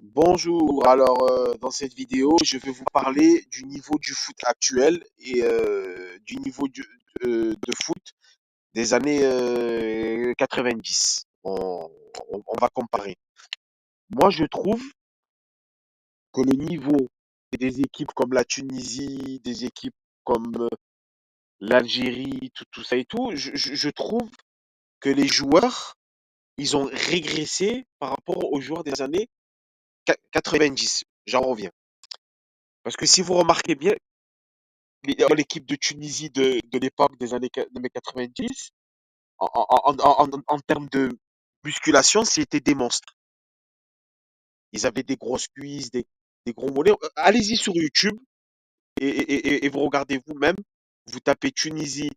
Bonjour, alors dans cette vidéo, je vais vous parler du niveau du foot actuel et du niveau de foot des années 90. On va comparer. Moi, je trouve que le niveau des équipes comme la Tunisie, des équipes comme l'Algérie, tout ça et tout, je trouve que les joueurs, ils ont régressé par rapport aux joueurs des années 90. J'en reviens. Parce que si vous remarquez bien, l'équipe de Tunisie de l'époque des années 90, en termes de musculation, c'était des monstres. Ils avaient des grosses cuisses, des gros mollets. Allez-y sur YouTube et vous regardez vous-même. Vous tapez Tunisie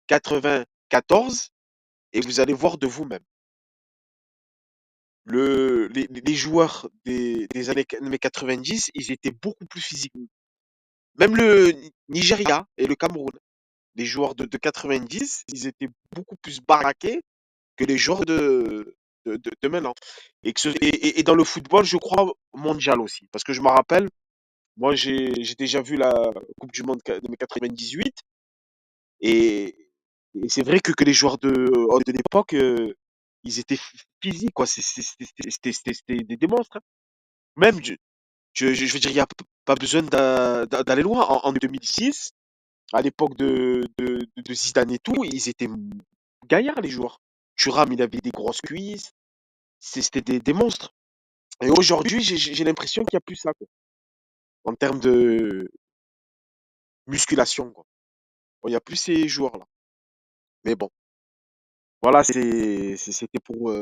94 et vous allez voir de vous-même. Les joueurs des années 90, ils étaient beaucoup plus physiques. Même le Nigeria et le Cameroun. Les joueurs de 90, ils étaient beaucoup plus baraqués que les joueurs de maintenant. Et dans le football, je crois mondial aussi. Parce que je me rappelle, moi, j'ai déjà vu la Coupe du Monde de mes 98. Et, et c'est vrai que les joueurs de l'époque, ils étaient physiques, quoi. C'était des monstres, hein. Même, je veux dire, il n'y a pas besoin d'aller loin. En 2006, à l'époque de Zidane et tout, ils étaient gaillards, les joueurs. Thuram, il avait des grosses cuisses. C'était des monstres. Et aujourd'hui, j'ai l'impression qu'il n'y a plus ça, quoi, en termes de musculation, quoi. Bon, il n'y a plus ces joueurs-là. Mais bon, voilà, c'était pour